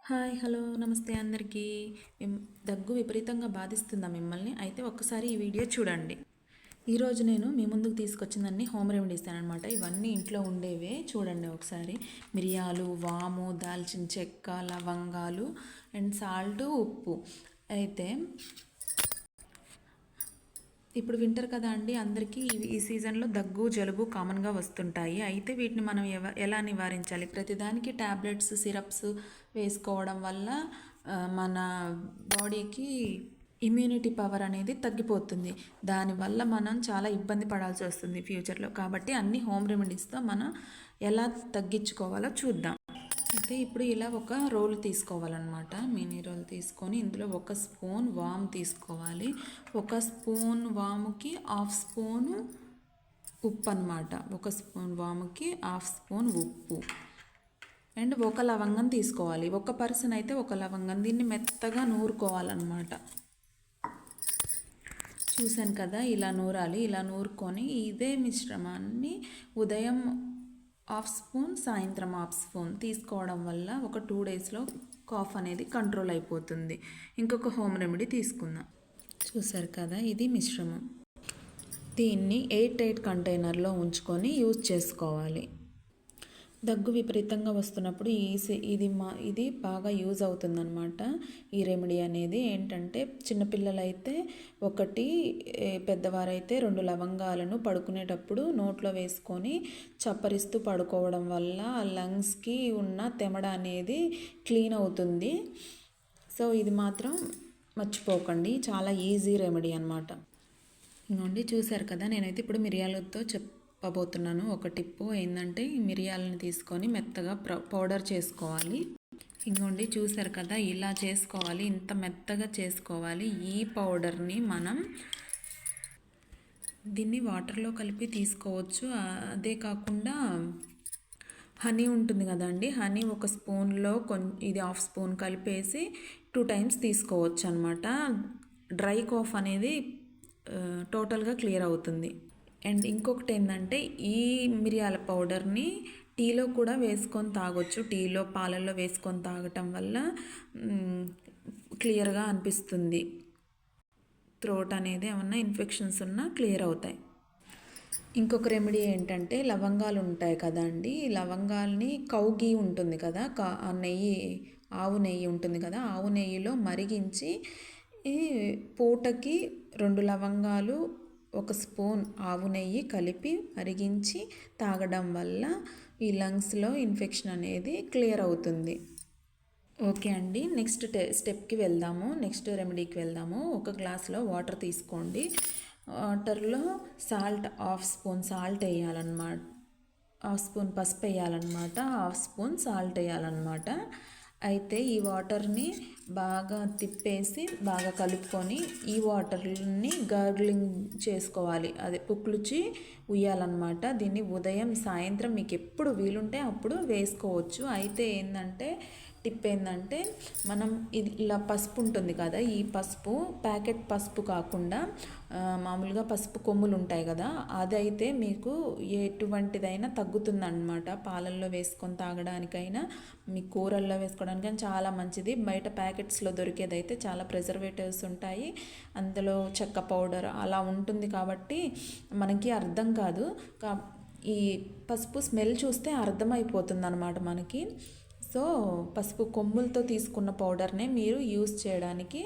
Hi hello నమస్తే అందరికీ. దగ్గు విపరీతంగా బాధిస్తుందా మిమ్మల్ని? అయితే ఒక్కసారి ఈ వీడియో చూడండి. ఈరోజు నేను మీ ముందుకు తీసుకొచ్చిందన్నీ హోమ్ రెమెడీస్ అనమాట. ఇవన్నీ ఇంట్లో ఉండేవే, చూడండి ఒకసారి. మిరియాలు, వాము, దాల్చిన చెక్క, లవంగాలు అండ్ సాల్ట్, ఉప్పు. అయితే ఇప్పుడు వింటర్ కదా అండి, అందరికీ ఈ సీజన్లో దగ్గు జలుబు కామన్గా వస్తుంటాయి. అయితే వీటిని మనం ఎలా నివారించాలి? ప్రతిదానికి ట్యాబ్లెట్స్ సిరప్స్ వేసుకోవడం వల్ల మన బాడీకి ఇమ్యూనిటీ పవర్ అనేది తగ్గిపోతుంది. దానివల్ల మనం చాలా ఇబ్బంది పడాల్సి వస్తుంది ఫ్యూచర్లో. కాబట్టి అన్ని హోమ్ రెమెడీస్తో మనం ఎలా తగ్గించుకోవాలో చూద్దాం. అయితే ఇప్పుడు ఇలా ఒక రోల్ తీసుకోవాలన్నమాట. మినీ రోల్ తీసుకొని ఇందులో 1 స్పూన్ వామ్ తీసుకోవాలి. 1 స్పూన్ వాముకి హాఫ్ స్పూన్ ఉప్పు అన్నమాట. 1 స్పూన్ వాముకి హాఫ్ స్పూన్ ఉప్పు అండ్ 1 లవంగం తీసుకోవాలి. 1 పర్సన్ అయితే 1 లవంగం. దీన్ని మెత్తగా నూరుకోవాలన్నమాట. చూశాను కదా, ఇలా నూరాలి. ఇలా నూరుకొని ఇదే మిశ్రమాన్ని ఉదయం హాఫ్ స్పూన్, సాయంత్రం హాఫ్ స్పూన్ తీసుకోవడం వల్ల ఒక 2 డేస్లో కాఫ్ అనేది కంట్రోల్ అయిపోతుంది. ఇంకొక హోమ్ రెమెడీ తీసుకుందాం. చూసారు కదా, ఇది మిశ్రమం. దీన్ని ఎయిర్ టైట్ కంటైనర్లో ఉంచుకొని యూజ్ చేసుకోవాలి. దగ్గు విపరీతంగా వస్తున్నప్పుడు ఇది బాగా యూజ్ అవుతుందన్నమాట. ఈ రెమెడీ అనేది ఏంటంటే, చిన్నపిల్లలైతే 1, పెద్దవారైతే 2 లవంగాలను పడుకునేటప్పుడు నోట్లో వేసుకొని చప్పరిస్తూ పడుకోవడం వల్ల లంగ్స్కి ఉన్న తెమడ అనేది క్లీన్ అవుతుంది. సో ఇది మాత్రం మర్చిపోకండి, చాలా ఈజీ రెమెడీ అన్నమాట. ఇంకోండి, చూశారు కదా, నేనైతే ఇప్పుడు మిరియాలతో చెప్పబోతున్నాను. ఒక టిప్పు ఏంటంటే, మిరియాలను తీసుకొని మెత్తగా పౌడర్ చేసుకోవాలి. ఇంకోండి, చూశారు కదా, ఇలా చేసుకోవాలి. ఇంత మెత్తగా చేసుకోవాలి. ఈ పౌడర్ని మనం దీన్ని వాటర్లో కలిపి తీసుకోవచ్చు. అదే కాకుండా హనీ ఉంటుంది కదండి, హనీ 1 స్పూన్లో ఇది హాఫ్ స్పూన్ కలిపేసి 2 టైమ్స్ తీసుకోవచ్చు అనమాట. డ్రై కాఫ్ అనేది టోటల్గా క్లియర్ అవుతుంది. అండ్ ఇంకొకటి ఏంటంటే, ఈ మిరియాల పౌడర్ని టీలో కూడా వేసుకొని తాగొచ్చు. టీలో, పాలల్లో వేసుకొని తాగటం వల్ల క్లియర్గా అనిపిస్తుంది. థ్రోట్ అనేది ఏమన్నా ఇన్ఫెక్షన్స్ ఉన్నా క్లియర్ అవుతాయి. ఇంకొక రెమెడీ ఏంటంటే, లవంగాలు ఉంటాయి కదా అండి, లవంగాల్ని కౌ గీ ఉంటుంది కదా, నెయ్యి, ఆవు నెయ్యి ఉంటుంది కదా, ఆవు నెయ్యిలో మరిగించి పూటకి 2 లవంగాలు, 1 స్పూన్ ఆవు నెయ్యి కలిపి మరిగించి తాగడం వల్ల ఈ లంగ్స్లో ఇన్ఫెక్షన్ అనేది క్లియర్ అవుతుంది. ఓకే అండి, నెక్స్ట్ స్టెప్కి వెళ్దాము. నెక్స్ట్ రెమెడీకి వెళ్దాము. 1 గ్లాస్లో వాటర్ తీసుకోండి. వాటర్లో హాఫ్ స్పూన్ సాల్ట్ వేయాలన్నమాట. హాఫ్ స్పూన్ పసుపు వేయాలన్నమాట. హాఫ్ స్పూన్ సాల్ట్ వేయాలన్నమాట. అయితే ఈ వాటర్ని బాగా తిప్పేసి బాగా కలుపుకొని ఈ వాటర్ని గార్గ్లింగ్ చేసుకోవాలి. అదే పుక్లుచి ఉయ్యాలన్నమాట. దీన్ని ఉదయం సాయంత్రం మీకు ఎప్పుడు వీలుంటే అప్పుడు వేసుకోవచ్చు. అయితే ఏంటంటే, టిప్ ఏంటంటే, మనం ఇలా పసుపు ఉంటుంది కదా, ఈ పసుపు ప్యాకెట్ పసుపు కాకుండా మామూలుగా పసుపు కొమ్ములు ఉంటాయి కదా, అదైతే మీకు ఎటువంటిదైనా తగ్గుతుందన్నమాట. పాలల్లో వేసుకొని తాగడానికైనా, మీ కూరల్లో వేసుకోవడానికైనా చాలా మంచిది. బయట ప్యాకెట్స్లో దొరికేదైతే చాలా ప్రిజర్వేటివ్స్ ఉంటాయి, అందులో చెక్క పౌడర్ అలా ఉంటుంది కాబట్టి మనకి అర్థం కాదు. ఈ పసుపు స్మెల్ చూస్తే అర్థమైపోతుంది అన్నమాట మనకి. సో పసుపు కొమ్ములతో తీసుకున్న పౌడర్నే మీరు యూస్ చేయడానికి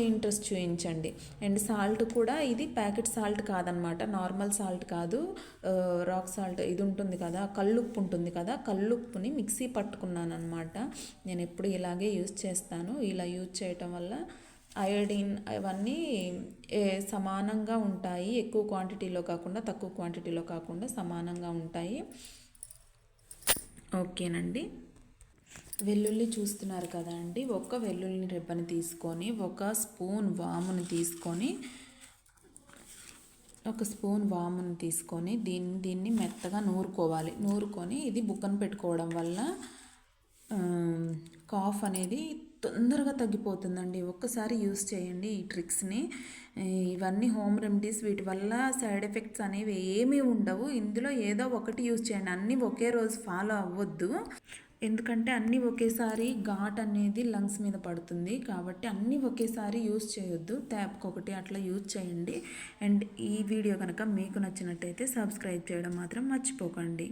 ఇంట్రెస్ట్ చూపించండి. అండ్ సాల్ట్ కూడా ఇది ప్యాకెట్ సాల్ట్ కాదనమాట, నార్మల్ సాల్ట్ కాదు, రాక్ సాల్ట్. ఇది ఉంటుంది కదా, కల్లుప్పు ఉంటుంది కదా, కల్లుప్పుని మిక్సీ పట్టుకున్నాను అనమాట. నేను ఎప్పుడు ఇలాగే యూజ్ చేస్తాను. ఇలా యూజ్ చేయటం వల్ల అయోడిన్ అవన్నీ సమానంగా ఉంటాయి. ఎక్కువ క్వాంటిటీలో కాకుండా, తక్కువ క్వాంటిటీలో కాకుండా సమానంగా ఉంటాయి. ఓకేనండి. వెల్లుల్లి చూస్తున్నారు కదా అండి, 1 వెల్లుల్లి రెబ్బని తీసుకొని 1 స్పూన్ వాముని తీసుకొని దీన్ని మెత్తగా నూరుకోవాలి. నూరుకొని ఇది బుక్కన పెట్టుకోవడం వల్ల కాఫ్ అనేది తొందరగా తగ్గిపోతుందండి. ఒక్కసారి యూస్ చేయండి ఈ ట్రిక్స్ని. ఇవన్నీ హోమ్ రెమెడీస్, వీటి వల్ల సైడ్ ఎఫెక్ట్స్ అనేవి ఏమీ ఉండవు. ఇందులో ఏదో ఒకటి యూస్ చేయండి, అన్నీ ఒకే రోజు ఫాలో అవ్వద్దు. ఎందుకంటే అన్నీ ఒకేసారి ఘాట్ అనేది లంగ్స్ మీద పడుతుంది, కాబట్టి అన్నీ ఒకేసారి యూజ్ చేయొద్దు, ట్యాప్కొకటి అట్లా యూజ్ చేయండి. అండ్ ఈ వీడియో కనుక మీకు నచ్చినట్టయితే సబ్స్క్రైబ్ చేయడం మాత్రం మర్చిపోకండి.